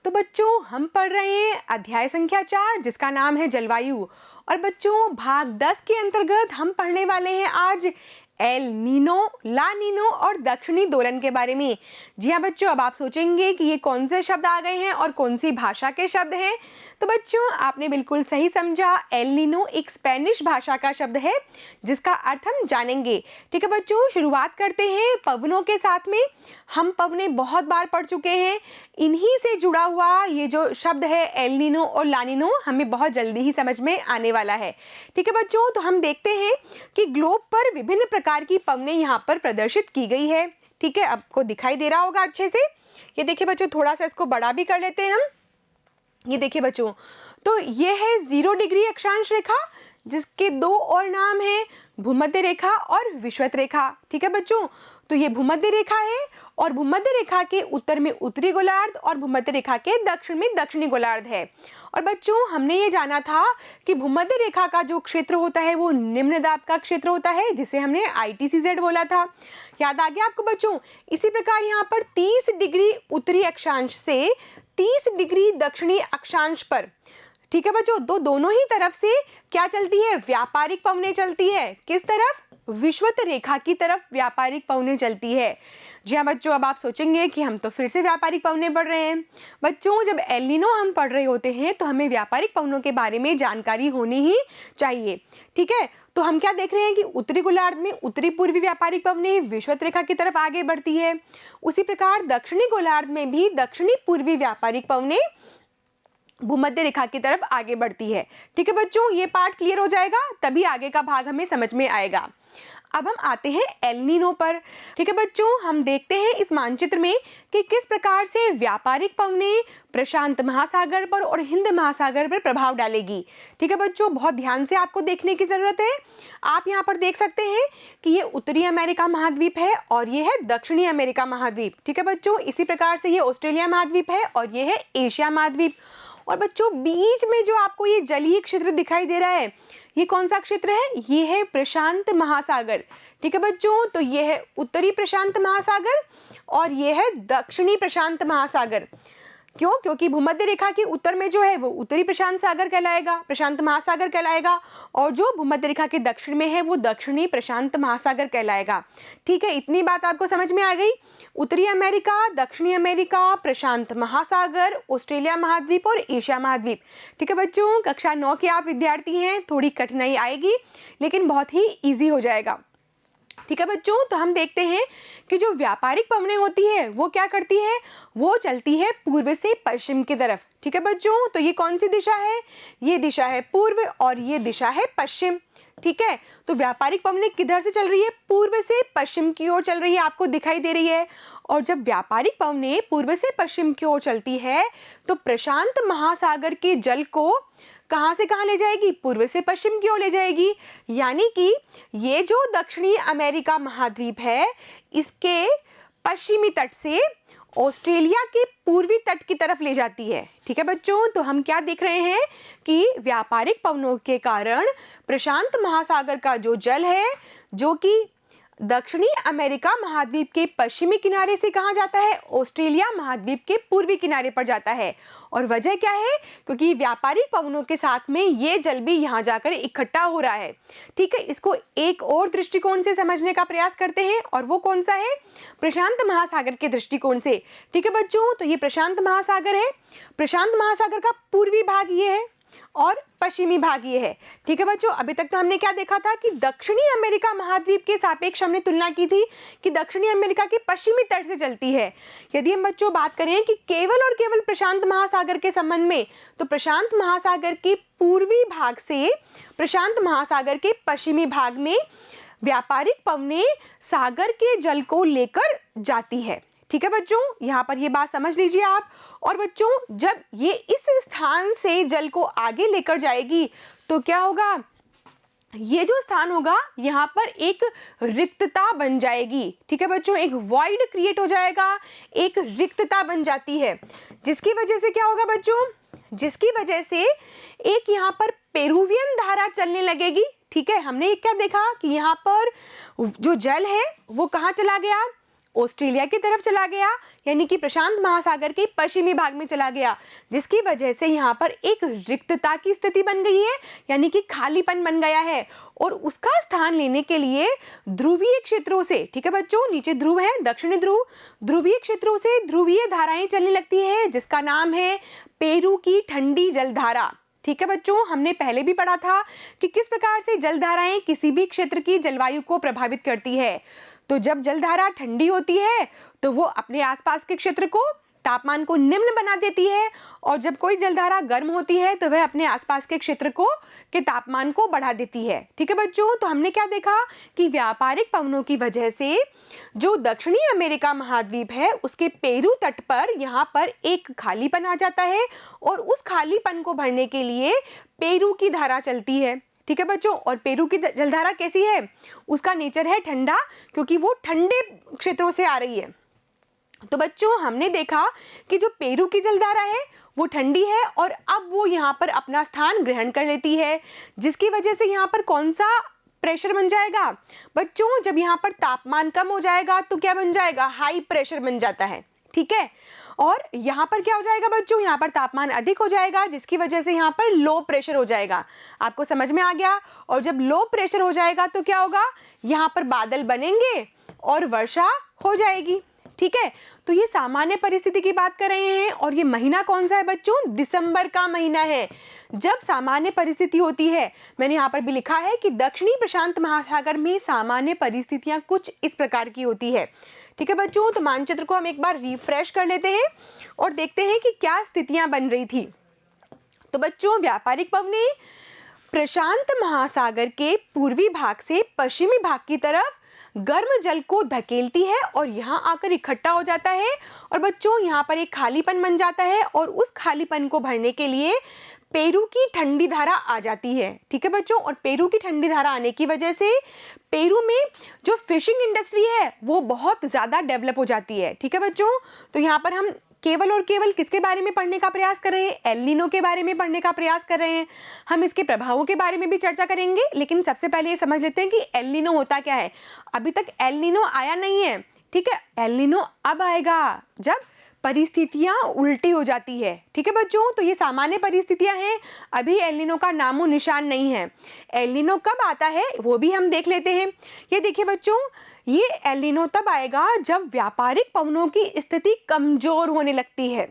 तो बच्चों हम पढ़ रहे हैं अध्याय संख्या 4 जिसका नाम है जलवायु। और बच्चों भाग 10 के अंतर्गत हम पढ़ने वाले हैं आज एल नीनो, ला नीनो और दक्षिणी दोलन के बारे में। जी हाँ बच्चों, अब आप सोचेंगे कि ये कौन से शब्द आ गए हैं और कौन सी भाषा के शब्द हैं। तो बच्चों आपने बिल्कुल सही समझा, एल नीनो एक स्पेनिश भाषा का शब्द है जिसका अर्थ हम जानेंगे। ठीक है बच्चों, शुरुआत करते हैं पवनों के साथ में। हम पवने बहुत बार पढ़ चुके हैं, इन्हीं से जुड़ा हुआ ये जो शब्द है एल नीनो और ला नीनो हमें बहुत जल्दी ही समझ में आने वाला है। ठीक है बच्चों, तो हम देखते हैं कि ग्लोब पर विभिन्न प्रकार की पवनें यहाँ पर प्रदर्शित की गई है। ठीक है, आपको दिखाई दे रहा होगा अच्छे से। ये देखिए बच्चों, थोड़ा सा इसको बड़ा भी कर लेते हैं हम। ये देखिए बच्चों, तो ये है 0 डिग्री अक्षांश रेखा जिसके दो और नाम हैं भूमध्य रेखा और विषुवत रेखा। ठीक है बच्चों, तो ये भूमध्य रेखा है और भूमध्य रेखा के उत्तर में उत्तरी गोलार्ध और भूमध्य रेखा के दक्षिण में दक्षिणी गोलार्ध है। और बच्चों हमने ये जाना था कि भूमध्य रेखा का जो क्षेत्र होता है वो निम्न दाब का क्षेत्र होता है जिसे हमने ITCZ बोला था। याद आ गया आपको बच्चों। इसी प्रकार यहाँ पर 30 डिग्री उत्तरी अक्षांश से 30 डिग्री दक्षिणी अक्षांश पर, ठीक है बच्चों, तो दोनों ही तरफ से क्या चलती है, व्यापारिक पवनें चलती है। किस तरफ, विषुवत रेखा की तरफ व्यापारिक पवनें चलती है। जी हाँ बच्चों, अब आप सोचेंगे कि हम तो फिर से व्यापारिक पवनें पढ़ रहे हैं। बच्चों जब एल नीनो हम पढ़ रहे होते हैं तो हमें व्यापारिक पवनों के बारे में जानकारी होनी ही चाहिए। ठीक है, तो हम क्या देख रहे हैं कि उत्तरी गोलार्ध में उत्तरी पूर्वी व्यापारिक पवनें विषुवत रेखा की तरफ आगे बढ़ती है। उसी प्रकार दक्षिणी गोलार्ध में भी दक्षिणी पूर्वी व्यापारिक पवनें भूमध्य रेखा की तरफ आगे बढ़ती है। ठीक है बच्चों, ये पार्ट क्लियर हो जाएगा तभी आगे का भाग हमें समझ में आएगा। अब हम आते हैं एल नीनो पर। ठीक है बच्चों, हम देखते हैं इस मानचित्र में कि किस प्रकार से व्यापारिक पवनें प्रशांत महासागर पर और हिंद महासागर पर प्रभाव डालेगी। ठीक है बच्चों, बहुत ध्यान से आपको देखने की जरूरत है। आप यहाँ पर देख सकते हैं कि ये उत्तरी अमेरिका महाद्वीप है और ये है दक्षिणी अमेरिका महाद्वीप। ठीक है बच्चों, इसी प्रकार से ये ऑस्ट्रेलिया महाद्वीप है और ये है एशिया महाद्वीप। और बच्चों बीच में जो आपको ये जलीय क्षेत्र दिखाई दे रहा है, ये कौन सा क्षेत्र है, ये है प्रशांत महासागर। ठीक है बच्चों, तो ये है उत्तरी प्रशांत महासागर और ये है दक्षिणी प्रशांत महासागर। क्यों, क्योंकि भूमध्य रेखा के उत्तर में जो है वो उत्तरी प्रशांत सागर कहलाएगा, प्रशांत महासागर कहलाएगा, और जो भूमध्य रेखा के दक्षिण में है वो दक्षिणी प्रशांत महासागर कहलाएगा। ठीक है, इतनी बात आपको समझ में आ गई। उत्तरी अमेरिका, दक्षिणी अमेरिका, प्रशांत महासागर, ऑस्ट्रेलिया महाद्वीप और एशिया महाद्वीप। ठीक है बच्चों, कक्षा 9 के आप विद्यार्थी हैं, थोड़ी कठिनाई आएगी लेकिन बहुत ही ईजी हो जाएगा। ठीक है बच्चों, तो हम देखते हैं कि जो व्यापारिक पवनें होती है वो क्या करती है, वो चलती है पूर्व से पश्चिम की तरफ। ठीक है बच्चों, तो ये कौन सी दिशा है, ये दिशा है पूर्व और ये दिशा है पश्चिम। ठीक है, तो व्यापारिक पवनें किधर से चल रही है, पूर्व से पश्चिम की ओर चल रही है, आपको दिखाई दे रही है। और जब व्यापारिक पवनें पूर्व से पश्चिम की ओर चलती है तो प्रशांत महासागर के जल को कहां से कहां ले जाएगी, पूर्व से पश्चिम की ओर ले जाएगी। यानी कि ये जो दक्षिणी अमेरिका महाद्वीप है इसके पश्चिमी तट से ऑस्ट्रेलिया के पूर्वी तट की तरफ ले जाती है। ठीक है बच्चों, तो हम क्या देख रहे हैं कि व्यापारिक पवनों के कारण प्रशांत महासागर का जो जल है जो कि दक्षिणी अमेरिका महाद्वीप के पश्चिमी किनारे से कहां जाता है, ऑस्ट्रेलिया महाद्वीप के पूर्वी किनारे पर जाता है। और वजह क्या है, क्योंकि व्यापारिक पवनों के साथ में ये जल भी यहां जाकर इकट्ठा हो रहा है। ठीक है, इसको एक और दृष्टिकोण से समझने का प्रयास करते हैं और वो कौन सा है, प्रशांत महासागर के दृष्टिकोण से। ठीक है बच्चों, तो ये प्रशांत महासागर है, प्रशांत महासागर का पूर्वी भाग ये है और पश्चिमी भाग ये है। ठीक है बच्चों, अभी तक तो हमने क्या देखा था कि दक्षिणी अमेरिका महाद्वीप के सापेक्ष हमने तुलना की थी कि दक्षिणी अमेरिका के पश्चिमी तट से चलती है। यदि हम बच्चों बात करें कि केवल और केवल प्रशांत महासागर के संबंध में, तो प्रशांत महासागर के पूर्वी भाग से प्रशांत महासागर के पश्चिमी भाग में व्यापारिक पवनें सागर के जल को लेकर जाती है। ठीक है बच्चों, यहाँ पर ये बात समझ लीजिए आप। और बच्चों जब ये इस स्थान से जल को आगे लेकर जाएगी तो क्या होगा, ये जो स्थान होगा यहाँ पर एक रिक्तता बन जाएगी। ठीक है बच्चों, एक वॉइड क्रिएट हो जाएगा, एक रिक्तता बन जाती है, जिसकी वजह से क्या होगा बच्चों, जिसकी वजह से एक यहाँ पर पेरुवियन धारा चलने लगेगी। ठीक है, हमने क्या देखा कि यहाँ पर जो जल है वो कहाँ चला गया, ऑस्ट्रेलिया की तरफ चला गया, यानी कि प्रशांत महासागर के पश्चिमी भाग में चला गया, जिसकी वजह से यहाँ पर एक रिक्तता की स्थिति बन गई है, यानी कि खालीपन बन गया है। और उसका स्थान लेने के लिए ध्रुवीय क्षेत्रों से, ठीक है बच्चों, नीचे ध्रुव है, दक्षिणी ध्रुव, ध्रुवीय क्षेत्रों से ध्रुवीय धाराएं चलने लगती है, जिसका नाम है पेरू की ठंडी जलधारा। ठीक है बच्चों, हमने पहले भी पढ़ा था कि किस प्रकार से जलधाराएं किसी भी क्षेत्र की जलवायु को प्रभावित करती है। तो जब जलधारा ठंडी होती है तो वो अपने आसपास के क्षेत्र को, तापमान को निम्न बना देती है, और जब कोई जलधारा गर्म होती है तो वह अपने आसपास के क्षेत्र को, के तापमान को बढ़ा देती है। ठीक है बच्चों, तो हमने क्या देखा कि व्यापारिक पवनों की वजह से जो दक्षिणी अमेरिका महाद्वीप है उसके पेरू तट पर यहाँ पर एक खालीपन आ जाता है, और उस खालीपन को भरने के लिए पेरू की धारा चलती है। ठीक है बच्चों, और पेरू की जलधारा कैसी है, उसका नेचर है ठंडा, क्योंकि वो ठंडे क्षेत्रों से आ रही है। तो बच्चों हमने देखा कि जो पेरू की जलधारा है वो ठंडी है, और अब वो यहाँ पर अपना स्थान ग्रहण कर लेती है, जिसकी वजह से यहाँ पर कौन सा प्रेशर बन जाएगा बच्चों, जब यहाँ पर तापमान कम हो जाएगा तो क्या बन जाएगा, हाई प्रेशर बन जाता है। ठीक है, और यहाँ पर क्या हो जाएगा बच्चों, यहाँ पर तापमान अधिक हो जाएगा, जिसकी वजह से यहाँ पर लो प्रेशर हो जाएगा। आपको समझ में आ गया। और जब लो प्रेशर हो जाएगा तो क्या होगा, यहाँ पर बादल बनेंगे और वर्षा हो जाएगी। ठीक है, तो ये सामान्य परिस्थिति की बात कर रहे हैं, और ये महीना कौन सा है बच्चों, दिसंबर का महीना है, जब सामान्य परिस्थिति होती है। मैंने यहाँ पर भी लिखा है कि दक्षिणी प्रशांत महासागर में सामान्य परिस्थितियां कुछ इस प्रकार की होती है। ठीक है बच्चों, तो मानचित्र को हम एक बार रिफ्रेश कर लेते हैं और देखते हैं कि क्या स्थितियां बन रही थी। तो बच्चों, व्यापारिक पवनें प्रशांत महासागर के पूर्वी भाग से पश्चिमी भाग की तरफ गर्म जल को धकेलती है और यहाँ आकर इकट्ठा हो जाता है, और बच्चों यहाँ पर एक खालीपन बन जाता है, और उस खालीपन को भरने के लिए पेरू की ठंडी धारा आ जाती है। ठीक है बच्चों, और पेरू की ठंडी धारा आने की वजह से पेरू में जो फिशिंग इंडस्ट्री है वो बहुत ज़्यादा डेवलप हो जाती है। ठीक है बच्चों, तो यहाँ पर हम केवल और केवल किसके बारे में पढ़ने का प्रयास कर रहे हैं, एल नीनो के बारे में पढ़ने का प्रयास कर रहे हैं। हम इसके प्रभावों के बारे में भी चर्चा करेंगे, लेकिन सबसे पहले ये समझ लेते हैं कि एल नीनो होता क्या है। अभी तक एल नीनो आया नहीं है। ठीक है, एल नीनो अब आएगा जब परिस्थितियां उल्टी हो जाती है। ठीक है बच्चों, तो ये सामान्य परिस्थितियां हैं, अभी एल नीनो का नामो निशान नहीं है। एल नीनो कब आता है वो भी हम देख लेते हैं। ये देखिए बच्चों, ये एल नीनो तब आएगा जब व्यापारिक पवनों की स्थिति कमजोर होने लगती है।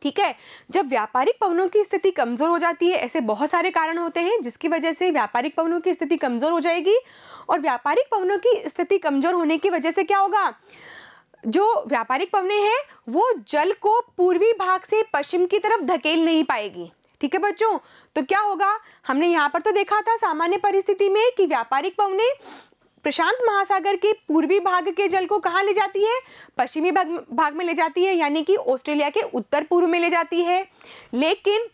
ठीक है, जब व्यापारिक पवनों की स्थिति कमजोर हो जाती है, ऐसे बहुत सारे कारण होते हैं जिसकी वजह से व्यापारिक पवनों की स्थिति कमजोर हो जाएगी, और व्यापारिक पवनों की स्थिति कमजोर होने की वजह से क्या होगा, जो व्यापारिक पवनें हैं वो जल को पूर्वी भाग से पश्चिम की तरफ धकेल नहीं पाएगी। ठीक है बच्चों, तो क्या होगा, हमने यहाँ पर तो देखा था सामान्य परिस्थिति में कि व्यापारिक पवनें प्रशांत महासागर के पूर्वी भाग के जल को कहाँ ले जाती है, पश्चिमी भाग में ले जाती है, यानी कि ऑस्ट्रेलिया के उत्तर पूर्व में ले जाती है। लेकिन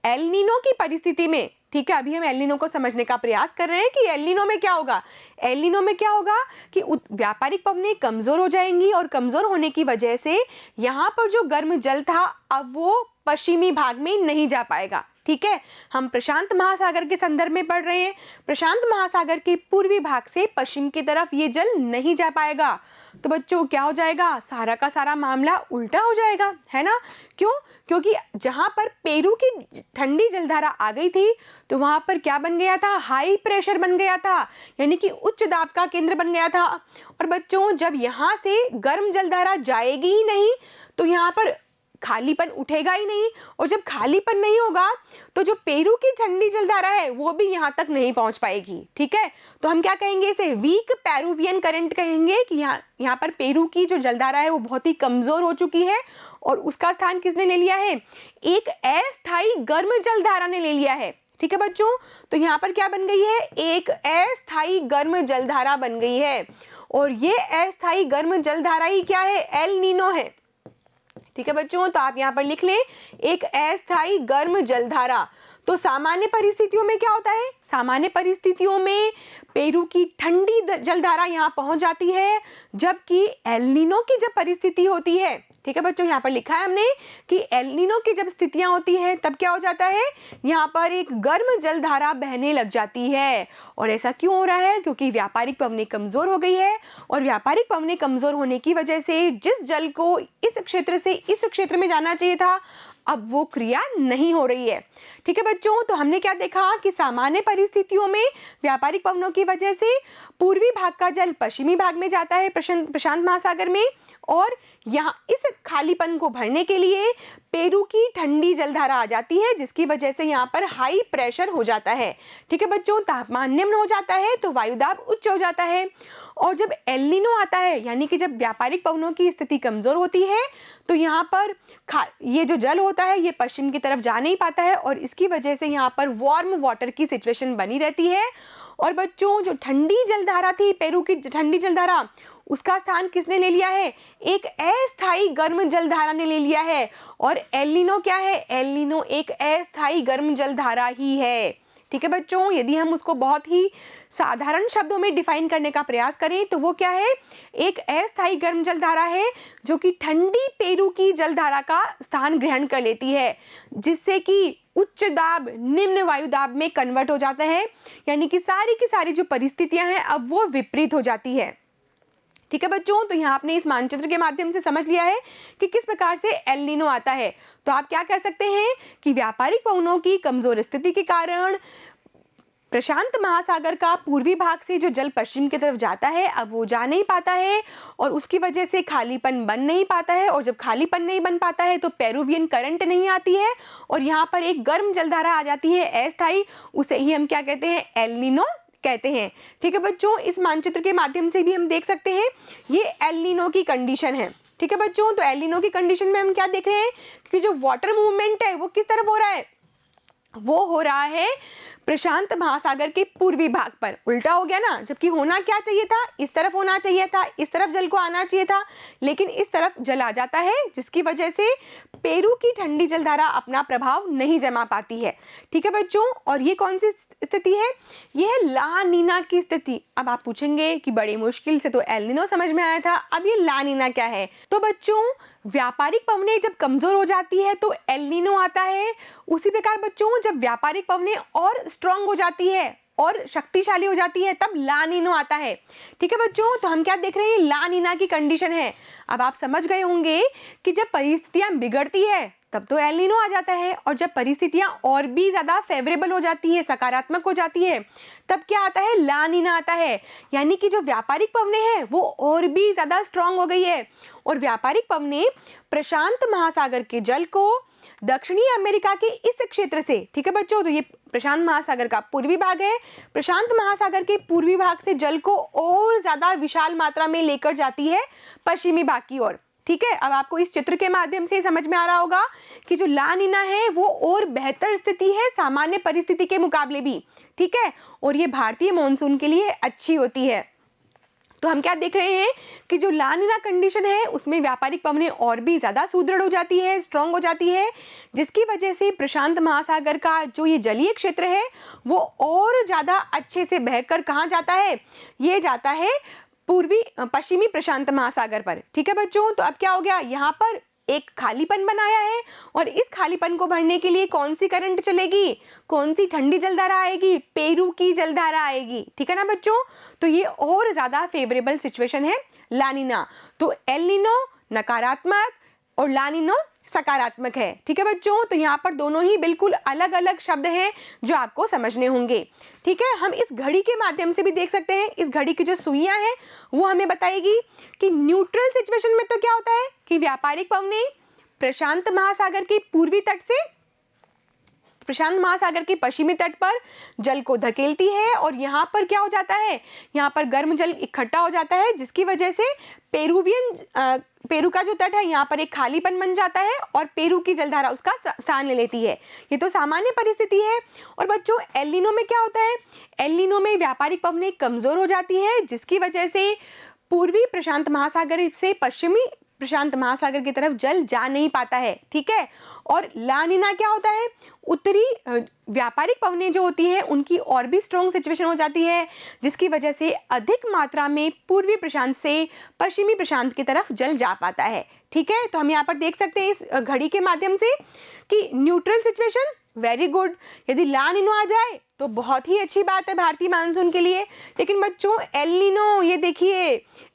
एल नीनो की परिस्थिति में, ठीक है, अभी हम एल नीनो को समझने का प्रयास कर रहे हैं कि एल नीनो में क्या होगा। एल नीनो में क्या होगा कि व्यापारिक पवनें कमजोर हो जाएंगी, और कमजोर होने की वजह से यहाँ पर जो गर्म जल था अब वो पश्चिमी भाग में नहीं जा पाएगा। ठीक है, हम प्रशांत महासागर के संदर्भ में पढ़ रहे हैं, प्रशांत महासागर के पूर्वी भाग से पश्चिम की तरफ ये जल नहीं जा पाएगा। तो बच्चों क्या हो जाएगा, सारा का सारा मामला उल्टा हो जाएगा, है ना। क्यों, क्योंकि जहां पर पेरू की ठंडी जलधारा आ गई थी तो वहां पर क्या बन गया था, हाई प्रेशर बन गया था, यानी कि उच्च दाब का केंद्र बन गया था। और बच्चों जब यहाँ से गर्म जलधारा जाएगी ही नहीं तो यहाँ पर खालीपन उठेगा ही नहीं, और जब खालीपन नहीं होगा तो जो पेरू की ठंडी जलधारा है वो भी यहाँ तक नहीं पहुंच पाएगी। ठीक है, तो हम क्या कहेंगे, इसे वीक पेरुवियन करंट कहेंगे, कि यहाँ पर पेरू की जो जलधारा है वो बहुत ही कमजोर हो चुकी है, और उसका स्थान किसने ले लिया है, एक अस्थायी गर्म जलधारा ने ले लिया है। ठीक है बच्चों, तो यहाँ पर क्या बन गई है, एक अस्थायी गर्म जलधारा बन गई है, और ये अस्थायी गर्म जलधारा ही क्या है, एल नीनो है। ठीक है बच्चों, तो आप यहाँ पर लिख लें, एक अस्थायी गर्म जलधारा। तो सामान्य परिस्थितियों में क्या होता है, सामान्य परिस्थितियों में पेरू की ठंडी जलधारा यहाँ पहुंच जाती है, जबकि एल नीनो की जब परिस्थिति होती है, ठीक है बच्चों, यहाँ पर लिखा है हमने कि एल नीनो की जब स्थितियां होती हैं तब क्या हो जाता है, यहाँ पर एक गर्म जलधारा बहने लग जाती है। और ऐसा क्यों हो रहा है, क्योंकि व्यापारिक पवनें कमजोर हो गई है और व्यापारिक पवनें कमजोर होने की वजह से जिस जल को इस क्षेत्र से इस क्षेत्र में जाना चाहिए था, अब वो क्रिया नहीं हो रही है। ठीक है बच्चों, तो हमने क्या देखा कि सामान्य परिस्थितियों में व्यापारिक पवनों की वजह से पूर्वी भाग का जल पश्चिमी भाग में जाता है प्रशांत महासागर में, और यहाँ इस खालीपन को भरने के लिए पेरू की ठंडी जलधारा आ जाती है, जिसकी वजह से यहाँ पर हाई प्रेशर हो जाता है। ठीक है बच्चों, तापमान निम्न हो जाता है तो वायुदाब उच्च हो जाता है। और जब एल नीनो आता है, यानी कि जब व्यापारिक पवनों की स्थिति कमजोर होती है, तो यहाँ पर ये जो जल होता है ये पश्चिम की तरफ जा नहीं पाता है और इसकी वजह से यहाँ पर वार्म वाटर की सिचुएशन बनी रहती है। और बच्चों, जो ठंडी जलधारा थी, पेरू की ठंडी जलधारा, उसका स्थान किसने ले लिया है, एक अस्थायी गर्म जलधारा ने ले लिया है। और एल नीनो क्या है, एल नीनो एक अस्थायी गर्म जलधारा ही है। ठीक है बच्चों, यदि हम उसको बहुत ही साधारण शब्दों में डिफाइन करने का प्रयास करें तो वो क्या है, एक अस्थायी गर्म जलधारा है जो कि ठंडी पेरू की जलधारा का स्थान ग्रहण कर लेती है, जिससे कि उच्च दाब निम्न वायु दाब में कन्वर्ट हो जाता है। यानी कि सारी की सारी जो परिस्थितियां हैं अब वो विपरीत हो जाती है। ठीक है बच्चों, तो यहाँ आपने इस मानचित्र के माध्यम से समझ लिया है कि किस प्रकार से एल नीनो आता है। तो आप क्या कह सकते हैं कि व्यापारिक पवनों की कमजोर स्थिति के कारण प्रशांत महासागर का पूर्वी भाग से जो जल पश्चिम की तरफ जाता है अब वो जा नहीं पाता है और उसकी वजह से खालीपन बन नहीं पाता है। और जब खालीपन नहीं बन पाता है तो पेरुवियन करंट नहीं आती है और यहाँ पर एक गर्म जलधारा आ जाती है अस्थायी, उसे ही हम क्या कहते हैं, एल नीनो कहते हैं। ठीक है बच्चों, इस मानचित्र के माध्यम से भी हम देख सकते हैं ये एल नीनो की कंडीशन है। ठीक है बच्चों, तो एल नीनो की कंडीशन में हम क्या देख रहे हैं कि जो वाटर मूवमेंट है वो किस तरफ हो रहा है, वो हो रहा है प्रशांत महासागर के पूर्वी भाग पर। उल्टा हो गया ना, जबकि होना क्या चाहिए था, इस तरफ होना चाहिए था, इस तरफ जल को आना चाहिए था, लेकिन इस तरफ जल आ जाता है, जिसकी वजह से पेरू की ठंडी जलधारा अपना प्रभाव नहीं जमा पाती है। ठीक है बच्चों, और ये कौन सी स्थिति है, यह है ला नीना की स्थिति। अब आप पूछेंगे कि बड़ी मुश्किल से तो एल नीनो समझ में आया था, अब ये ला नीना क्या है। तो बच्चों, व्यापारिक पवनें जब कमजोर हो जाती है तो एल नीनो आता है। उसी प्रकार बच्चों, जब व्यापारिक पवनें और स्ट्रांग हो जाती है और शक्तिशाली हो जाती है तब ला नीनो आता है। ठीक है बच्चों, तो हम क्या देख रहे हैं, ला नीना की कंडीशन है। अब आप समझ गए होंगे कि जब परिस्थितियां बिगड़ती है तब तो एल नीनो आ जाता है, और जब परिस्थितियां और भी ज्यादा फेवरेबल हो जाती है, सकारात्मक हो जाती है, तब क्या आता है, ला नीना आता है। यानी कि जो व्यापारिक पवनें हैं वो और भी ज्यादा स्ट्रांग हो गई है और व्यापारिक पवनें प्रशांत महासागर के जल को दक्षिणी अमेरिका के इस क्षेत्र से, ठीक है बच्चों, तो ये प्रशांत महासागर का पूर्वी भाग है, प्रशांत महासागर के पूर्वी भाग से जल को और ज्यादा विशाल मात्रा में लेकर जाती है पश्चिमी भाग की ओर। ठीक है, अब आपको इस चित्र के माध्यम से समझ में आ रहा होगा कि जो ला नीना है वो और बेहतर स्थिति है सामान्य परिस्थिति के मुकाबले भी। ठीक है, और ये भारतीय मॉनसून के लिए अच्छी होती है। तो हम क्या देख रहे हैं कि जो ला नीना कंडीशन है उसमें व्यापारिक पवनें और भी ज्यादा सुदृढ़ हो जाती है, स्ट्रांग हो जाती है, जिसकी वजह से प्रशांत महासागर का जो ये जलीय क्षेत्र है वो और ज्यादा अच्छे से बहकर कहाँ जाता है, ये जाता है पश्चिमी प्रशांत महासागर पर। ठीक है बच्चों, तो अब क्या हो गया, यहाँ पर एक खालीपन बनाया है और इस खालीपन को भरने के लिए कौन सी करंट चलेगी, कौन सी ठंडी जलधारा आएगी, पेरू की जलधारा आएगी। ठीक है ना बच्चों, तो ये और ज्यादा फेवरेबल सिचुएशन है ला नीना। तो एल नीनो नकारात्मक और ला नीनो सकारात्मक है। ठीक है बच्चों, तो यहाँ पर दोनों ही बिल्कुल अलग अलग शब्द हैं जो आपको समझने होंगे। ठीक है, हम इस घड़ी के माध्यम से भी देख सकते हैं, इस घड़ी की जो सुइयां हैं वो हमें बताएगी कि न्यूट्रल सिचुएशन में तो क्या होता है कि व्यापारिक पवनें प्रशांत महासागर के पूर्वी तट से प्रशांत महासागर के पश्चिमी तट पर जल को धकेलती है और यहाँ पर क्या हो जाता है, यहाँ पर गर्म जल इकट्ठा हो जाता है, जिसकी वजह से पेरू का जो तट है यहाँ पर एक खालीपन बन जाता है और पेरू की जलधारा उसका स्थान ले लेती है। ये तो सामान्य परिस्थिति है। और बच्चों, एल नीनो में क्या होता है, एल नीनो में व्यापारिक पवनें कमजोर हो जाती है, जिसकी वजह से पूर्वी प्रशांत महासागर से पश्चिमी प्रशांत महासागर की तरफ जल जा नहीं पाता है, ठीक है। और ला नीना क्या होता है, उत्तरी व्यापारिक पवनें जो होती हैं उनकी और भी स्ट्रॉन्ग सिचुएशन हो जाती है, जिसकी वजह से अधिक मात्रा में पूर्वी प्रशांत से पश्चिमी प्रशांत की तरफ जल जा पाता है, ठीक है। तो हम यहाँ पर देख सकते हैं इस घड़ी के माध्यम से कि न्यूट्रल सिचुएशन वेरी गुड, यदि ला नीनो आ जाए तो बहुत ही अच्छी बात है भारतीय मानसून के लिए। लेकिन बच्चों एल नीनो, ये देखिए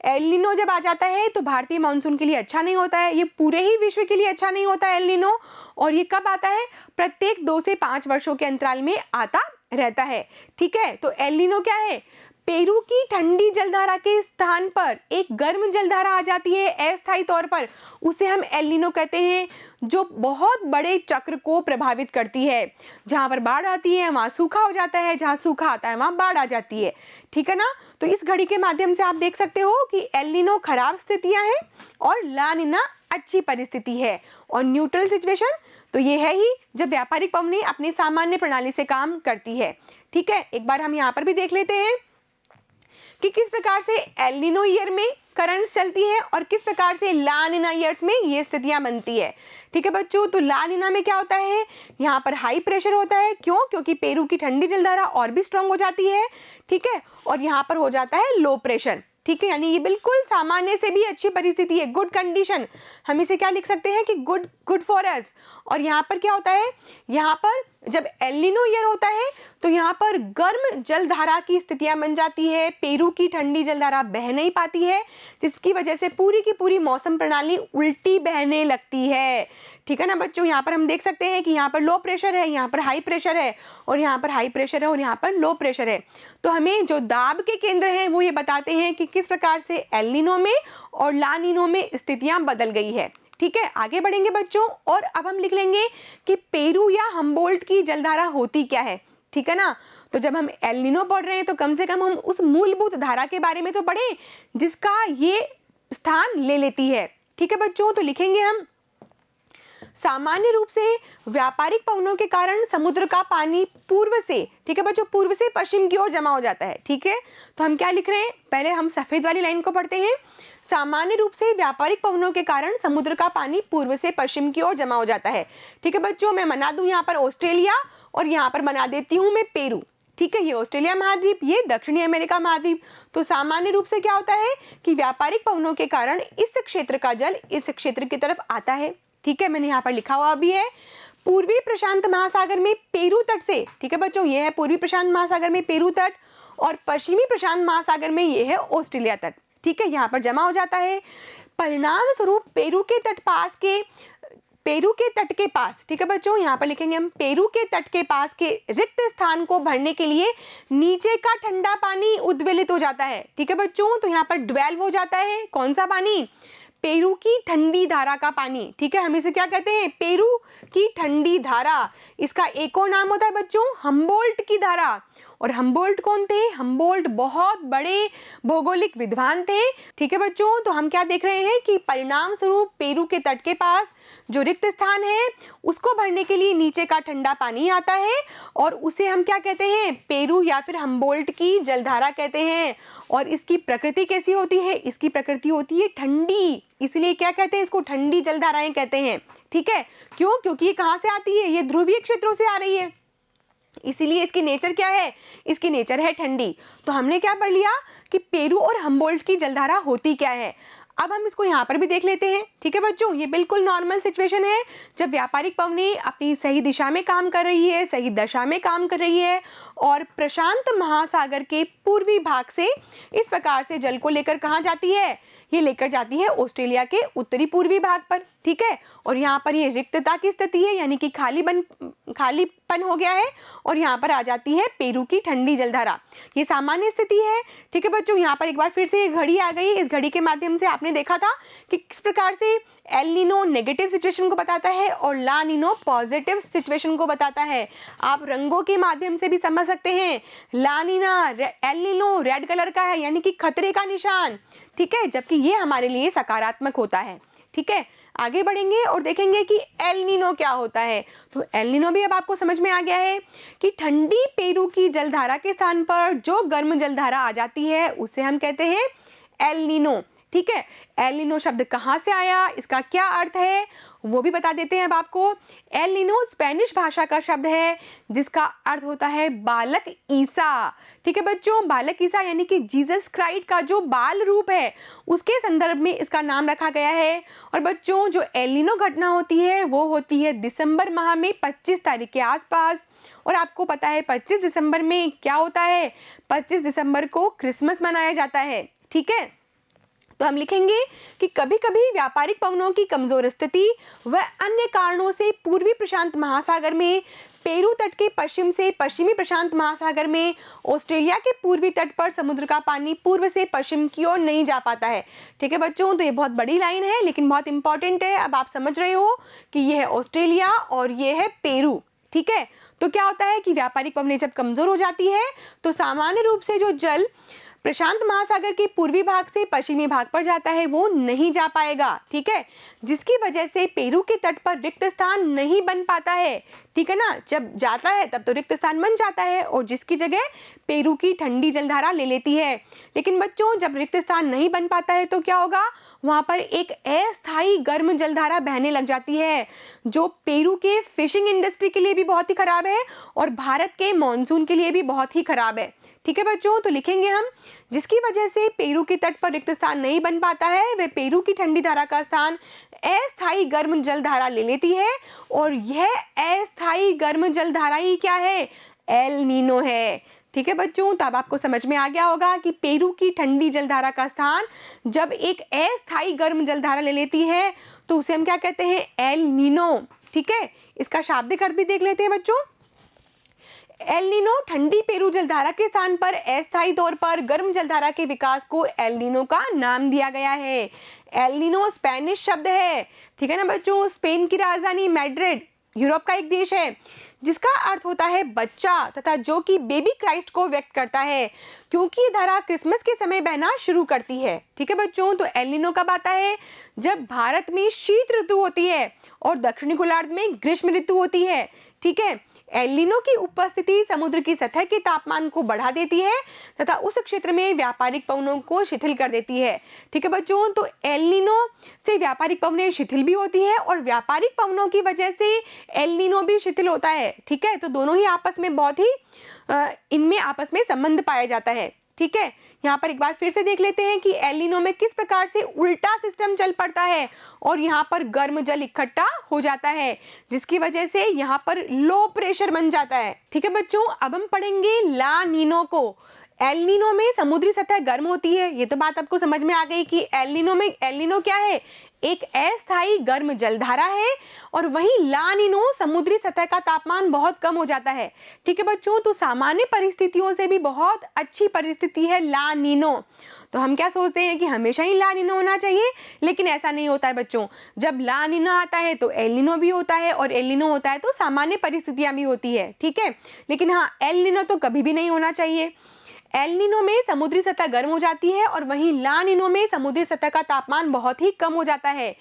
एल नीनो जब आ जाता है तो भारतीय मानसून के लिए अच्छा नहीं होता है, ये पूरे ही विश्व के लिए अच्छा नहीं होता है एल नीनो। और ये कब आता है, प्रत्येक 2 से 5 वर्षों के अंतराल में आता रहता है, ठीक है। तो एल नीनो क्या है, पेरू की ठंडी जलधारा के स्थान पर एक गर्म जलधारा आ जाती है अस्थायी तौर पर, उसे हम एल नीनो कहते हैं, जो बहुत बड़े चक्र को प्रभावित करती है। जहां पर बाढ़ आती है वहां सूखा हो जाता है, जहां सूखा आता है वहां बाढ़ आ जाती है, ठीक है ना। तो इस घड़ी के माध्यम से आप देख सकते हो कि एल नीनो खराब स्थितियां हैं और ला नीना अच्छी परिस्थिति है। और न्यूट्रल सिचुएशन तो ये है ही जब व्यापारिक पवनें अपनी सामान्य प्रणाली से काम करती है, ठीक है। एक बार हम यहाँ पर भी देख लेते हैं कि किस प्रकार से एल नीनो ईयर में करंट्स चलती है और किस प्रकार से ला नीना ईयर्स में ये स्थितियां बनती है, ठीक है बच्चों। तो ला नीना में क्या होता है, यहाँ पर हाई प्रेशर होता है, क्यों, क्योंकि पेरू की ठंडी जलधारा और भी स्ट्रांग हो जाती है, ठीक है। और यहाँ पर हो जाता है लो प्रेशर, ठीक है, यानी ये बिल्कुल सामान्य से भी अच्छी परिस्थिति है, गुड कंडीशन। हम इसे क्या लिख सकते हैं कि गुड फॉर अस। और यहाँ पर क्या होता है, यहाँ पर जब एल नीनो ईयर होता है तो यहाँ पर गर्म जलधारा की स्थितियां बन जाती है, पेरू की ठंडी जलधारा बह नहीं पाती है, जिसकी वजह से पूरी की पूरी मौसम प्रणाली उल्टी बहने लगती है, ठीक है ना बच्चों। यहाँ पर हम देख सकते हैं कि यहाँ पर लो प्रेशर है, यहाँ पर हाई प्रेशर है, और यहाँ पर हाई प्रेशर है और यहाँ पर लो प्रेशर है। तो हमें जो दाब के केंद्र हैं वो ये बताते हैं कि किस प्रकार से एल नीनो में और ला नीनो में स्थितियां बदल गई है, ठीक है। आगे बढ़ेंगे बच्चों, और अब हम लिख लेंगे कि पेरू या हम्बोल्ट की जलधारा होती क्या है, ठीक है ना। तो जब हम एल नीनो पढ़ रहे हैं तो कम से कम हम उस मूलभूत धारा के बारे में तो पढ़ें जिसका ये स्थान ले लेती है, ठीक है बच्चों। तो लिखेंगे हम, सामान्य रूप से व्यापारिक पवनों के कारण समुद्र का पानी पूर्व से, ठीक है बच्चों, पूर्व से पश्चिम की ओर जमा हो जाता है, ठीक है। तो हम क्या लिख रहे हैं, पहले हम सफेद वाली लाइन को पढ़ते हैं। सामान्य रूप से व्यापारिक पवनों के कारण समुद्र का पानी पूर्व से पश्चिम की ओर जमा हो जाता है, ठीक है बच्चों। मैं बना दूं यहाँ पर ऑस्ट्रेलिया और यहाँ पर बना देती हूँ मैं पेरू, ठीक है। ये ऑस्ट्रेलिया महाद्वीप, ये दक्षिणी अमेरिका महाद्वीप। तो सामान्य रूप से क्या होता है कि व्यापारिक पवनों के कारण इस क्षेत्र का जल इस क्षेत्र की तरफ आता है, ठीक है। मैंने यहाँ पर लिखा हुआ भी है, पूर्वी प्रशांत महासागर में पेरू तट से, ठीक है बच्चों, ये है पूर्वी प्रशांत महासागर में पेरू तट, और पश्चिमी प्रशांत महासागर में ये है ऑस्ट्रेलिया तट, ठीक है, यहाँ पर जमा हो जाता है। परिणाम स्वरूप पेरू के तट के पास, ठीक है बच्चों, यहाँ पर लिखेंगे हम, पेरू के तट के पास के रिक्त स्थान को भरने के लिए नीचे का ठंडा पानी उद्वेलित हो जाता है, ठीक है बच्चों। तो यहाँ पर ड्वेल्व हो जाता है कौन सा पानी, पेरू की ठंडी धारा का पानी, ठीक है। हम इसे क्या कहते हैं, पेरू की ठंडी धारा। इसका एक और नाम होता है बच्चों हम्बोल्ट की धारा। और हम्बोल्ट कौन थे, हम्बोल्ट बहुत बड़े भौगोलिक विद्वान थे, ठीक है बच्चों। तो हम क्या देख रहे हैं कि परिणाम स्वरूप पेरू के तट के पास जो रिक्त स्थान है उसको भरने के लिए नीचे का ठंडा पानी आता है, और उसे हम क्या कहते हैं, पेरू या फिर हम्बोल्ट की जलधारा कहते हैं। और इसकी प्रकृति कैसी होती है, इसकी प्रकृति होती है ठंडी, इसलिए क्या कहते हैं, इसको ठंडी जलधाराएं कहते हैं, ठीक है। क्यों, क्योंकि ये कहाँ से आती है, ये ध्रुवीय क्षेत्रों से आ रही है, इसीलिए इसकी नेचर क्या है, इसकी नेचर है ठंडी। तो हमने क्या पढ़ लिया कि पेरू और हम्बोल्ट की जलधारा होती क्या है। अब हम इसको यहाँ पर भी देख लेते हैं, ठीक है बच्चों। ये बिल्कुल नॉर्मल सिचुएशन है जब व्यापारिक पवनें अपनी सही दिशा में काम कर रही है, सही दशा में काम कर रही है, और प्रशांत महासागर के पूर्वी भाग से इस प्रकार से जल को लेकर कहाँ जाती है, ये लेकर जाती है ऑस्ट्रेलिया के उत्तरी पूर्वी भाग पर, ठीक है। और यहाँ पर ये रिक्तता की स्थिति है, यानी कि खालीपन हो गया है, और यहाँ पर आ जाती है पेरू की ठंडी जलधारा। ये सामान्य स्थिति है, ठीक है बच्चों। यहाँ पर एक बार फिर से ये घड़ी आ गई, इस घड़ी के माध्यम से आपने देखा था कि किस प्रकार से एल नीनो नेगेटिव सिचुएशन को बताता है और ला नीनो पॉजिटिव सिचुएशन को बताता है। आप रंगों के माध्यम से भी समझ सकते हैं, La Nina El Nino red colour का है, यानी कि खतरे का निशान, ठीक है, जबकि ये हमारे लिए सकारात्मक होता है, ठीक है। आगे बढ़ेंगे और देखेंगे कि एल नीनो क्या होता है। तो एल नीनो भी अब आपको समझ में आ गया है कि ठंडी पेरू की जलधारा के स्थान पर जो गर्म जलधारा आ जाती है उसे हम कहते हैं एल नीनो, ठीक है। एल नीनो शब्द कहाँ से आया, इसका क्या अर्थ है, वो भी बता देते हैं अब आपको। एल नीनो स्पेनिश भाषा का शब्द है जिसका अर्थ होता है बालक ईसा। ठीक है बच्चों, बालक ईसा यानी कि जीसस क्राइस्ट का जो बाल रूप है उसके संदर्भ में इसका नाम रखा गया है। और बच्चों जो एल नीनो घटना होती है वो होती है दिसंबर माह में 25 तारीख के आसपास। और आपको पता है 25 दिसंबर में क्या होता है, 25 दिसंबर को क्रिसमस मनाया जाता है। ठीक है, तो हम लिखेंगे कि कभी कभी व्यापारिक पवनों की कमजोर स्थिति व अन्य कारणों से पूर्वी प्रशांत महासागर में, पेरू तट के पश्चिम से पश्चिमी प्रशांत महासागर में, ऑस्ट्रेलिया के पूर्वी तट पर समुद्र का पानी पूर्व से पश्चिम की ओर नहीं जा पाता है। ठीक है बच्चों, तो ये बहुत बड़ी लाइन है लेकिन बहुत इंपॉर्टेंट है। अब आप समझ रहे हो कि ये है ऑस्ट्रेलिया और ये है पेरू। ठीक है, तो क्या होता है कि व्यापारिक पवनें जब कमजोर हो जाती है तो सामान्य रूप से जो जल प्रशांत महासागर के पूर्वी भाग से पश्चिमी भाग पर जाता है वो नहीं जा पाएगा। ठीक है, जिसकी वजह से पेरू के तट पर रिक्त स्थान नहीं बन पाता है। ठीक है ना, जब जाता है तब तो रिक्त स्थान बन जाता है और जिसकी जगह पेरू की ठंडी जलधारा ले लेती है। लेकिन बच्चों जब रिक्त स्थान नहीं बन पाता है तो क्या होगा, वहां पर एक अस्थायी गर्म जलधारा बहने लग जाती है जो पेरू के फिशिंग इंडस्ट्री के लिए भी बहुत ही खराब है और भारत के मॉनसून के लिए भी बहुत ही खराब है। ठीक है बच्चों, तो लिखेंगे हम जिसकी वजह से पेरू के तट पर रिक्त स्थान नहीं बन पाता है वह पेरू की ठंडी धारा का स्थान अस्थायी गर्म जलधारा ले लेती है और यह अस्थायी गर्म जलधारा ही क्या है, एल नीनो है। ठीक है बच्चों, तो अब आपको समझ में आ गया होगा कि पेरू की ठंडी जलधारा का स्थान जब एक अस्थायी गर्म जलधारा ले लेती है तो उसे हम क्या कहते हैं, एल नीनो। ठीक है, इसका शाब्दिक अर्थ भी देख लेते हैं बच्चों। एल नीनो ठंडी पेरू जलधारा के स्थान पर अस्थायी तौर पर गर्म जलधारा के विकास को एल नीनो का नाम दिया गया है। एल नीनो स्पेनिश शब्द है। ठीक है ना बच्चों, स्पेन की राजधानी मैड्रिड यूरोप का एक देश है जिसका अर्थ होता है बच्चा तथा जो कि बेबी क्राइस्ट को व्यक्त करता है क्योंकि ये धारा क्रिसमस के समय बहना शुरू करती है। ठीक है बच्चों, तो एल नीनो कब आता है, जब भारत में शीत ऋतु होती है और दक्षिणी गोलार्ध में ग्रीष्म ऋतु होती है। ठीक है, एल नीनो की उपस्थिति समुद्र की सतह के तापमान को बढ़ा देती है तथा उस क्षेत्र में व्यापारिक पवनों को शिथिल कर देती है। ठीक है बच्चों, तो एल नीनो से व्यापारिक पवनें शिथिल भी होती है और व्यापारिक पवनों की वजह से एल नीनो भी शिथिल होता है। ठीक है, तो दोनों ही आपस में बहुत ही इनमें आपस में संबंध पाया जाता है। ठीक है, यहाँ पर एक बार फिर से देख लेते हैं कि एल नीनो में किस प्रकार से उल्टा सिस्टम चल पड़ता है और यहाँ पर गर्म जल इकट्ठा हो जाता है जिसकी वजह से यहाँ पर लो प्रेशर बन जाता है। ठीक है बच्चों, अब हम पढ़ेंगे ला नीनो को। एल नीनो में समुद्री सतह गर्म होती है, ये तो बात आपको समझ में आ गई कि एल नीनो क्या है, एक अस्थायी गर्म जलधारा है और वहीं ला नीनो समुद्री सतह का तापमान बहुत कम हो जाता है। ठीक है बच्चों, तो सामान्य परिस्थितियों से भी बहुत अच्छी परिस्थिति है ला नीनो। तो हम क्या सोचते हैं कि हमेशा ही ला नीनो होना चाहिए, लेकिन ऐसा नहीं होता है बच्चों। जब ला नीनो आता है तो एल नीनो भी होता है और एल नीनो होता है तो सामान्य परिस्थितियां भी होती है। ठीक है, लेकिन हाँ एल नीनो तो कभी भी नहीं होना चाहिए। एल नीनो में समुद्री सतह गर्म हो जाती है और वहीं ला नीनो में समुद्री सतह का तापमान बहुत ही कम हो जाता है।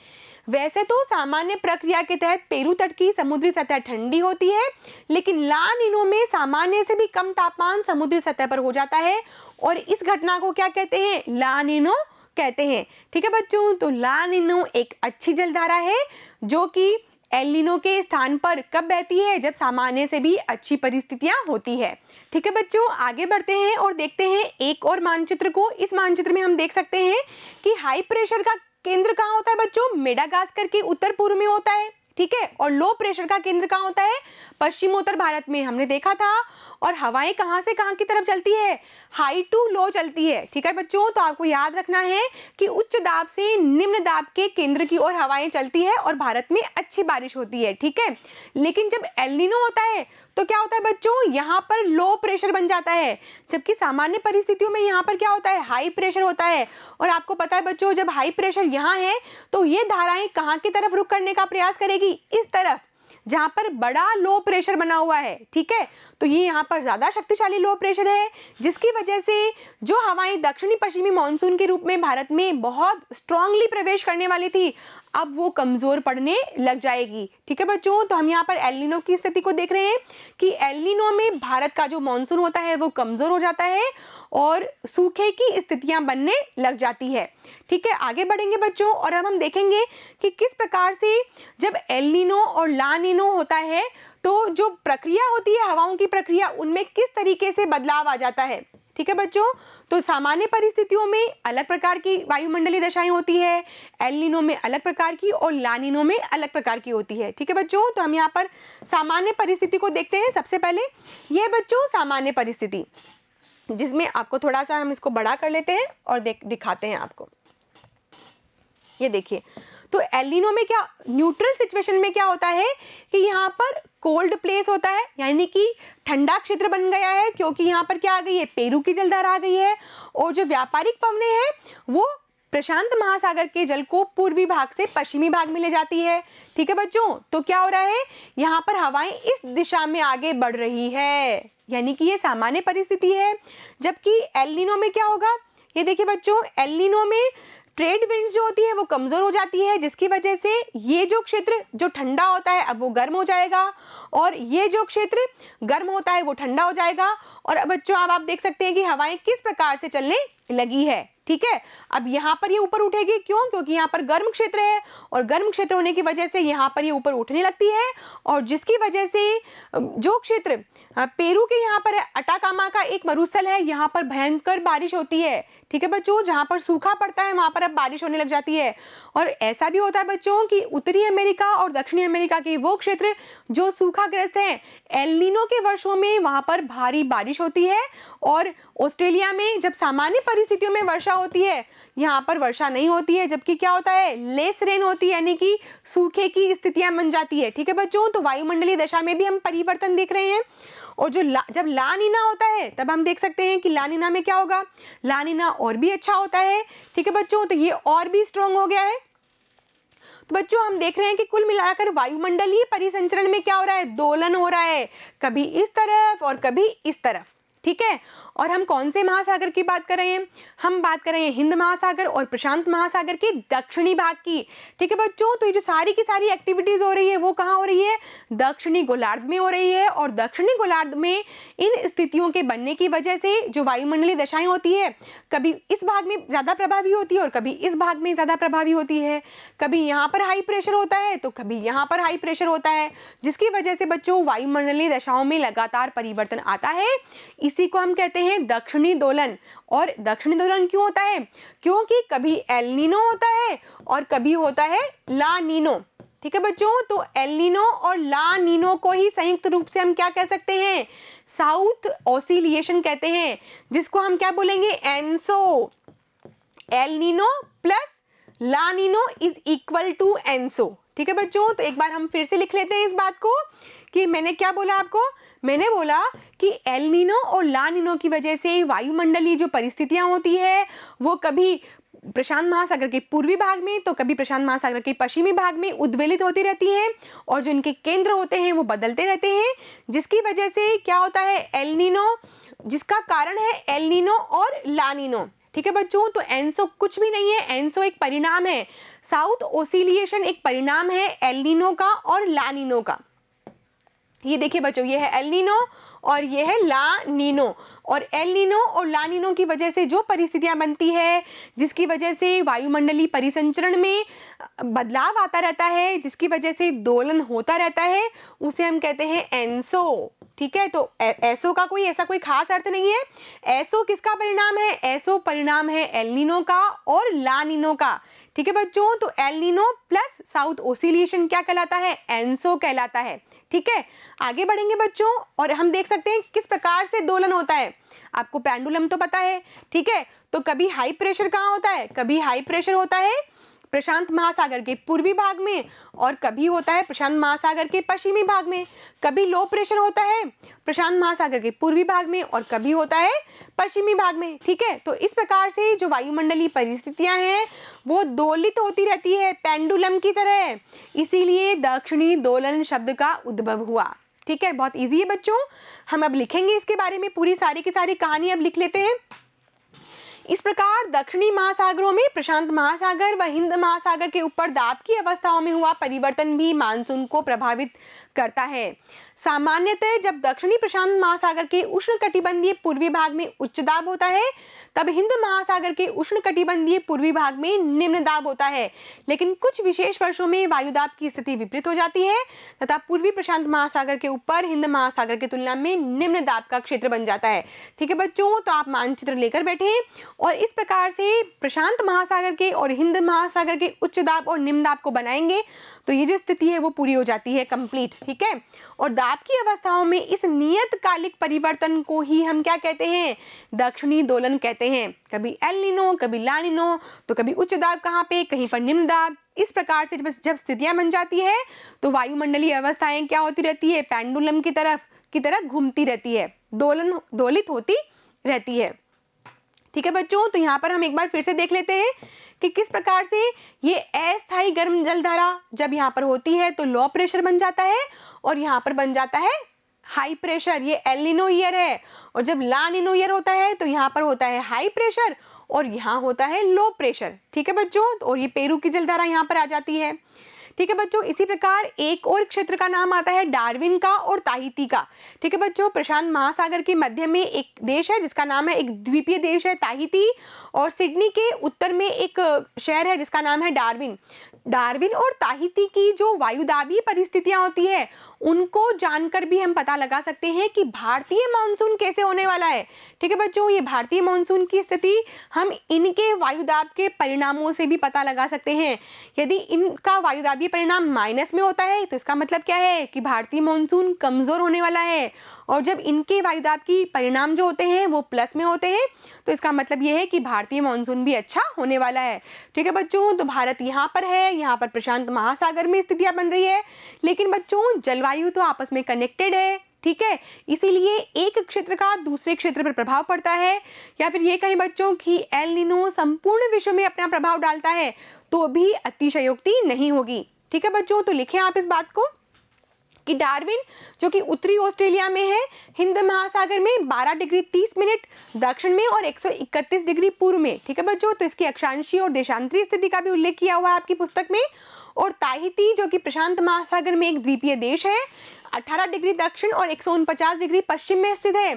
वैसे तो सामान्य प्रक्रिया के तहत पेरू तट की समुद्री सतह ठंडी होती है, लेकिन ला नीनो में सामान्य से भी कम तापमान समुद्री सतह पर हो जाता है और इस घटना को क्या कहते हैं, ला नीनो कहते हैं। ठीक है बच्चों, तो ला नीनो एक अच्छी जलधारा है जो कि एल नीनो के स्थान पर कब बहती है, जब सामान्य से भी अच्छी परिस्थितियां होती है। ठीक है बच्चों, आगे बढ़ते हैं और देखते हैं एक और मानचित्र को। इस मानचित्र में हम देख सकते हैं कि हाई प्रेशर का केंद्र कहाँ होता है बच्चों, मेडागास्कर के उत्तर पूर्व में होता है। ठीक है, और लो प्रेशर का केंद्र कहाँ होता है, पश्चिमोत्तर भारत में हमने देखा था। और हवाएं कहाँ से कहाँ की तरफ चलती है, हाई टू लो चलती है। ठीक है बच्चों, तो आपको याद रखना है कि उच्च दाब से निम्न दाब के केंद्र की ओर हवाएं चलती है और भारत में अच्छी बारिश होती है। ठीक है, लेकिन जब एल नीनो होता है तो क्या होता है बच्चों, यहाँ पर लो प्रेशर बन जाता है, जबकि सामान्य परिस्थितियों में यहाँ पर क्या होता है, हाई प्रेशर होता है। और आपको पता है बच्चों, जब हाई प्रेशर यहाँ है तो ये धाराएं कहाँ की तरफ रुख करने का प्रयास करेगी, इस तरफ जहां पर बड़ा लो प्रेशर बना हुआ है। ठीक है, तो ये यहाँ पर ज्यादा शक्तिशाली लो प्रेशर है जिसकी वजह से जो हवाएं दक्षिणी पश्चिमी मानसून के रूप में भारत में बहुत स्ट्रांगली प्रवेश करने वाली थी अब वो कमजोर पड़ने लग जाएगी। ठीक है बच्चों, तो हम यहाँ पर एल नीनो की स्थिति को देख रहे हैं कि एल नीनो में भारत का जो मानसून होता है वो कमजोर हो जाता है और सूखे की स्थितियां बनने लग जाती है। ठीक है, आगे बढ़ेंगे बच्चों और अब हम देखेंगे कि किस प्रकार से जब एल नीनो और ला नीनो होता है तो जो प्रक्रिया होती है हवाओं की प्रक्रिया, उनमें किस तरीके से बदलाव आ जाता है। ठीक है बच्चों, तो सामान्य परिस्थितियों में अलग प्रकार की वायुमंडलीय दशाएं होती है, एल नीनो में अलग प्रकार की और ला नीनो में अलग प्रकार की होती है। ठीक है बच्चों, तो हम यहाँ पर सामान्य परिस्थिति को देखते हैं। सबसे पहले यह बच्चों सामान्य परिस्थिति, जिसमें आपको थोड़ा सा हम इसको बड़ा कर लेते हैं और दिखाते हैं आपको। ये देखिए, तो एल नीनो में क्या, न्यूट्रल सिचुएशन में क्या होता है कि यहाँ पर कोल्ड प्लेस होता है, यानी कि ठंडा क्षेत्र बन गया है, क्योंकि यहाँ पर क्या आ गई है, पेरू की जलधारा आ गई है। और जो व्यापारिक पवनें हैं वो प्रशांत महासागर के जल को पूर्वी भाग से पश्चिमी भाग में ले जाती है। ठीक है बच्चों, तो क्या हो रहा है, यहाँ पर हवाएं इस दिशा में आगे बढ़ रही है, यानी कि ये सामान्य परिस्थिति है। जबकि एल नीनो में क्या होगा, ये देखिए बच्चों, एल नीनो में ट्रेड विंड्स जो होती है वो कमजोर हो जाती है, जिसकी वजह से ये जो क्षेत्र जो ठंडा होता है अब वो गर्म हो जाएगा और ये जो क्षेत्र गर्म होता है वो ठंडा हो जाएगा। और अब बच्चों अब आप देख सकते हैं कि हवाएं किस प्रकार से चलने लगी है। ठीक है, अब यहाँ पर ये ऊपर उठेगी, क्यों, क्योंकि यहाँ पर गर्म क्षेत्र है और गर्म क्षेत्र होने की वजह से यहाँ पर ये ऊपर उठने लगती है, और जिसकी वजह से जो क्षेत्र पेरू के यहाँ पर अटाकामा का एक मरुस्थल है, यहाँ पर भयंकर बारिश होती है। ठीक है बच्चों, जहाँ पर सूखा पड़ता है वहाँ पर अब बारिश होने लग जाती है। और ऐसा भी होता है बच्चों कि उत्तरी अमेरिका और दक्षिणी अमेरिका के वो क्षेत्र जो सूखाग्रस्त हैं, एल नीनो के वर्षों में वहाँ पर भारी बारिश होती है। और ऑस्ट्रेलिया में जब सामान्य परिस्थितियों में वर्षा होती है, यहाँ पर वर्षा नहीं होती है, जबकि क्या होता है, लेस रेन होती है, यानी कि सूखे की स्थितियां बन जाती है। ठीक है बच्चों, तो वायुमंडलीय दशा में भी हम परिवर्तन देख रहे हैं। और जो जब ला नीना होता है तब हम देख सकते हैं कि ला नीना में क्या होगा, ला नीना और भी अच्छा होता है। ठीक है बच्चों, तो ये और भी स्ट्रॉन्ग हो गया है। तो बच्चों हम देख रहे हैं कि कुल मिलाकर वायुमंडलीय परिसंचरण में क्या हो रहा है, दोलन हो रहा है, कभी इस तरफ और कभी इस तरफ। ठीक है, और हम कौन से महासागर की बात कर रहे हैं, हम बात कर रहे हैं हिंद महासागर और प्रशांत महासागर के दक्षिणी भाग की। ठीक है बच्चों, तो ये जो सारी की सारी एक्टिविटीज हो रही है वो कहाँ हो रही है, दक्षिणी गोलार्ध में हो रही है। और दक्षिणी गोलार्ध में इन स्थितियों के बनने की वजह से जो वायुमंडलीय दशाएं होती है, कभी इस भाग में ज्यादा प्रभावी होती है और कभी इस भाग में ज्यादा प्रभावी होती है। कभी यहाँ पर हाई प्रेशर होता है तो कभी यहाँ पर हाई प्रेशर होता है, जिसकी वजह से बच्चों वायुमंडलीय दशाओं में लगातार परिवर्तन आता है। इसी को हम कहते हैं दक्षिणी दोलन। और दक्षिणी दोलन क्यों होता है, क्योंकि कभी एल नीनो होता है और कभी होता है ला नीनो। ठीक है बच्चों, तो एल नीनो और ला नीनो को ही संयुक्त रूप से हम क्या कह सकते हैं, साउथ ओसिलिएशन कहते हैं, जिसको हम क्या बोलेंगे, ENSO. El Nino plus La Nino is equal to ENSO. ठीक है बच्चों, तो एक बार हम फिर से लिख लेते हैं इस बात को कि मैंने क्या बोला आपको, मैंने बोला कि एल नीनो और ला नीनो की वजह से वायुमंडलीय जो परिस्थितियां होती है वो कभी प्रशांत महासागर के पूर्वी भाग में तो कभी प्रशांत महासागर के पश्चिमी भाग में उद्वेलित होती रहती हैं, और जो इनके केंद्र होते हैं वो बदलते रहते हैं, जिसकी वजह से क्या होता है, एल नीनो, जिसका कारण है एल नीनो और ला नीनो। ठीक है बच्चों, तो एनसो कुछ भी नहीं है, एनसो एक परिणाम है, साउथ ओसिलिएशन एक परिणाम है एल नीनो का और ला नीनो का। ये देखिए बच्चों, ये है एल नीनो और ये है ला नीनो। और एल नीनो और ला नीनो की वजह से जो परिस्थितियां बनती है, जिसकी वजह से वायुमंडलीय परिसंचरण में बदलाव आता रहता है, जिसकी वजह से दोलन होता रहता है, उसे हम कहते हैं एनसो। ठीक है, तो एसो का कोई ऐसा कोई खास अर्थ नहीं है। एसो किसका परिणाम है, एसो परिणाम है एल नीनो का और ला नीनो का। ठीक है बच्चों, तो एल नीनो प्लस साउथ ओसिलिएशन क्या कहलाता है, एनसो कहलाता है। ठीक है, आगे बढ़ेंगे बच्चों और हम देख सकते हैं किस प्रकार से दोलन होता है। आपको पेंडुलम तो पता है। ठीक है, तो कभी हाई प्रेशर कहाँ होता है, कभी हाई प्रेशर होता है प्रशांत महासागर के पूर्वी भाग में और कभी होता है प्रशांत महासागर के पश्चिमी भाग में। कभी लो प्रेशर होता है प्रशांत महासागर के पूर्वी भाग में और कभी होता है पश्चिमी भाग में। ठीक है, तो इस प्रकार से जो वायुमंडलीय परिस्थितियां हैं वो दोलित होती रहती है पेंडुलम की तरह, इसीलिए दक्षिणी दोलन शब्द का उद्भव हुआ। ठीक है, बहुत इजी है बच्चों, हम अब लिखेंगे इसके बारे में, पूरी सारी की सारी कहानी अब लिख लेते हैं। इस प्रकार दक्षिणी महासागरों में प्रशांत महासागर व हिंद महासागर के ऊपर दाब की अवस्थाओं में हुआ परिवर्तन भी मानसून को प्रभावित करता है। सामान्यतः जब दक्षिणी प्रशांत महासागर के उष्णकटिबंधीय पूर्वी भाग में उच्च दाब होता है, तब हिंद महासागर के उष्णकटिबंधीय पूर्वी भाग में निम्न दाब होता है। लेकिन कुछ विशेष वर्षों में वायुदाब की स्थिति विपरीत हो जाती है तथा पूर्वी प्रशांत महासागर के ऊपर हिंद महासागर की तुलना में निम्न दाब का क्षेत्र बन जाता है। ठीक है बच्चों, तो आप मानचित्र लेकर बैठे और इस प्रकार से प्रशांत महासागर के और हिंद महासागर के उच्च दाब और निम्न दाब को बनाएंगे तो ये जो स्थिति है वो पूरी हो जाती है कंप्लीट। ठीक है, और दाब की अवस्थाओं में इस नियतकालिक परिवर्तन को ही हम क्या कहते हैं? दक्षिणी दोलन कहते हैं। कभी एल नीनो, कभी ला नीनो, तो कभी उच्च दाब कहाँ पे, कहीं पर निम्न दाब। इस प्रकार से जब स्थितियां बन जाती है तो वायुमंडलीय अवस्थाएं क्या होती रहती है? पेंडुलम की तरह घूमती रहती है, दोलित होती रहती है। ठीक है बच्चों, तो यहाँ पर हम एक बार फिर से देख लेते हैं कि किस प्रकार से ये अस्थायी गर्म जलधारा जब यहाँ पर होती है तो लो प्रेशर बन जाता है और यहाँ पर बन जाता है हाई प्रेशर। ये एल नीनो ईयर है। और जब ला नीनो ईयर होता है तो यहाँ पर होता है हाई प्रेशर और यहाँ होता है लो प्रेशर। ठीक है बच्चों, और ये पेरू की जलधारा यहाँ पर आ जाती है। ठीक है बच्चों, इसी प्रकार एक और क्षेत्र का नाम आता है डार्विन का और ताहिती का। ठीक है बच्चों, प्रशांत महासागर के मध्य में एक देश है जिसका नाम है, एक द्वीपीय देश है ताहिती, और सिडनी के उत्तर में एक शहर है जिसका नाम है डार्विन। डार्विन और ताहिती की जो वायुदाबीय परिस्थितियां होती है उनको जानकर भी हम पता लगा सकते हैं कि भारतीय मानसून कैसे होने वाला है। ठीक है बच्चों, ये भारतीय मानसून की स्थिति हम इनके वायुदाब के परिणामों से भी पता लगा सकते हैं। यदि इनका वायुदाबीय परिणाम माइनस में होता है तो इसका मतलब क्या है कि भारतीय मानसून कमजोर होने वाला है, और जब इनके वायुदाब की परिणाम जो होते हैं वो प्लस में होते हैं तो इसका मतलब ये है कि भारतीय मानसून भी अच्छा होने वाला है। ठीक है बच्चों, तो भारत यहाँ पर है, यहाँ पर प्रशांत महासागर में स्थितियां बन रही है, लेकिन बच्चों जलवायु तो आपस में कनेक्टेड है। ठीक है, इसीलिए एक क्षेत्र का दूसरे क्षेत्र पर प्रभाव पड़ता है, या फिर ये कहें बच्चों कि एल नीनो संपूर्ण विश्व में अपना प्रभाव डालता है तो भी अतिशयोक्ति नहीं होगी। ठीक है बच्चों, तो लिखें आप इस बात को कि डार्विन जो कि उत्तरी ऑस्ट्रेलिया में है, हिंद महासागर में 12 डिग्री 30 मिनट दक्षिण में और 131 डिग्री पूर्व में। ठीक है बच्चों, तो इसकी अक्षांशीय और देशांतरीय स्थिति का भी उल्लेख किया हुआ है आपकी पुस्तक में। और ताहिती जो कि प्रशांत महासागर में एक द्वीपीय देश है, 18 डिग्री दक्षिण और 149 डिग्री पश्चिम में स्थित है,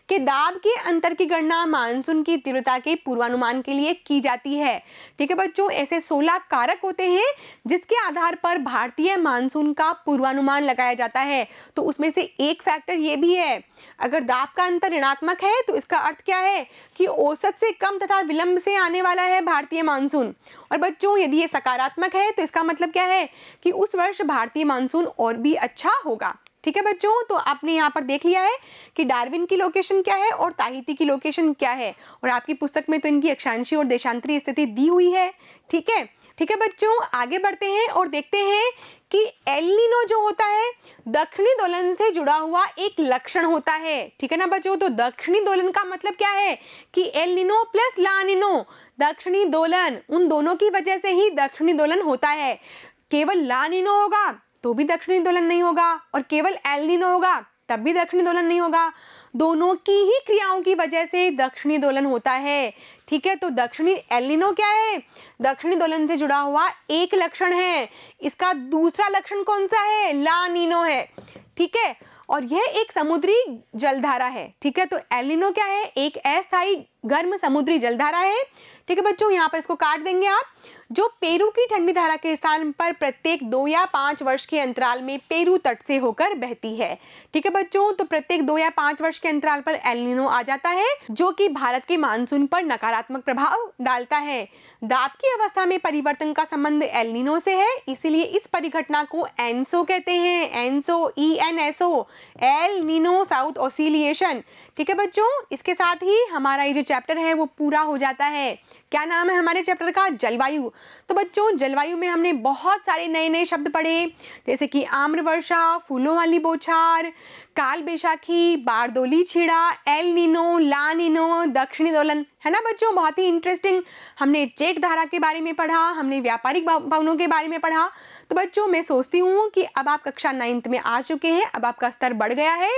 के दाब के अंतर की गणना मानसून की तीव्रता के पूर्वानुमान के लिए की जाती है। ठीक है बच्चों, ऐसे 16 कारक होते हैं जिसके आधार पर भारतीय मानसून का पूर्वानुमान लगाया जाता है। तो उसमें से एक फैक्टर ये भी है, अगर दाब का अंतर ऋणात्मक है तो इसका अर्थ क्या है कि औसत से कम तथा विलंब से आने वाला है भारतीय मानसून। और बच्चों यदि ये सकारात्मक है तो इसका मतलब क्या है कि उस वर्ष भारतीय मानसून और भी अच्छा होगा। ठीक है बच्चों, तो आपने यहाँ पर देख लिया है कि डार्विन की लोकेशन क्या है और ताहिती की लोकेशन क्या है, और आपकी पुस्तक में तो इनकी अक्षांशीय और देशांतरीय स्थिति दी हुई है। ठीक है बच्चों, आगे बढ़ते हैं और देखते हैं कि एल नीनो जो होता है दक्षिणी दोलन से जुड़ा हुआ एक लक्षण होता है। ठीक है ना बच्चों, तो दक्षिणी दोलन का मतलब क्या है कि L Nino plus La Nino, दक्षिणी दोलन, उन दोनों की वजह से ही दक्षिणी दोलन होता है। केवल ला नीनो होगा तो भी दक्षिणी दोलन नहीं होगा, और केवल एल नीनो होगा तब भी दक्षिणी दोलन नहीं होगा। दोनों की ही क्रियाओं की वजह से दक्षिणी दोलन होता है। ठीक है, तो दक्षिणी एल नीनो क्या है? दक्षिणी दोलन से जुड़ा हुआ एक लक्षण है। इसका दूसरा लक्षण कौन सा है? ला नीनो है। ठीक है, और यह एक समुद्री जलधारा है। ठीक है, तो एल नीनो क्या है? एक अस्थायी गर्म समुद्री जलधारा है। ठीक है बच्चों, यहाँ पर इसको काट देंगे आप, जो पेरू की ठंडी धारा के स्थान पर प्रत्येक 2 या 5 वर्ष के अंतराल में पेरू तट से होकर बहती है। ठीक है बच्चों, तो प्रत्येक 2 या 5 वर्ष के अंतराल पर एल नीनो आ जाता है, जो कि भारत के मानसून पर नकारात्मक प्रभाव डालता है। दाब की अवस्था में परिवर्तन का संबंध एल नीनो से है, इसीलिए इस परिघटना को एनसो कहते हैं। ENSO, ENSO, El Nino south oscillation. ठीक है बच्चों, इसके साथ ही हमारा ये जो चैप्टर है वो पूरा हो जाता है। क्या नाम है हमारे चैप्टर का? जलवायु। तो बच्चों जलवायु में हमने बहुत सारे नए नए शब्द पढ़े, जैसे कि आम्र वर्षा, फूलों वाली बौछार, काल बैशाखी, बारदोली छीड़ा, एल नीनो, ला नीनो, दक्षिणी दोलन, है ना बच्चों? बहुत ही इंटरेस्टिंग। हमने जेट धारा के बारे में पढ़ा, हमने व्यापारिक भवनों के बारे में पढ़ा। तो बच्चों मैं सोचती हूँ कि अब आप कक्षा 9th में आ चुके हैं, अब आपका स्तर बढ़ गया है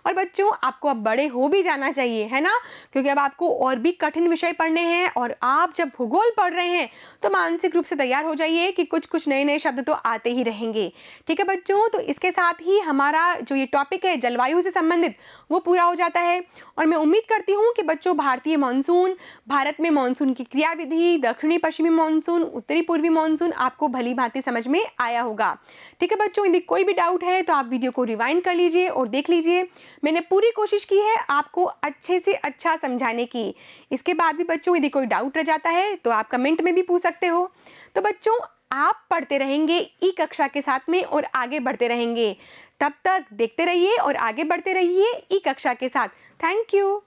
और बच्चों आपको अब बड़े हो भी जाना चाहिए, है ना? क्योंकि अब आपको और भी कठिन विषय पढ़ने हैं और आप जब भूगोल पढ़ रहे हैं तो मानसिक रूप से तैयार हो जाइए कि कुछ नए शब्द तो आते ही रहेंगे। ठीक है बच्चों, तो इसके साथ ही हमारा जो ये टॉपिक है जलवायु से संबंधित वो पूरा हो जाता है और मैं उम्मीद करती हूँ कि बच्चों भारतीय मानसून, भारत में मानसून की क्रियाविधि, दक्षिणी पश्चिमी मानसून, उत्तरी पूर्वी मानसून आपको भली भांति समझ में आया होगा। ठीक है बच्चों, यदि कोई भी डाउट है तो आप वीडियो को रिवाइंड कर लीजिए और देख लीजिए। मैंने पूरी कोशिश की है आपको अच्छे से अच्छा समझाने की। इसके बाद भी बच्चों यदि कोई डाउट रह जाता है तो आप कमेंट में भी पूछ सकते हो। तो बच्चों आप पढ़ते रहेंगे ई कक्षा के साथ में और आगे बढ़ते रहेंगे। तब तक देखते रहिए और आगे बढ़ते रहिए ई कक्षा के साथ। Thank you.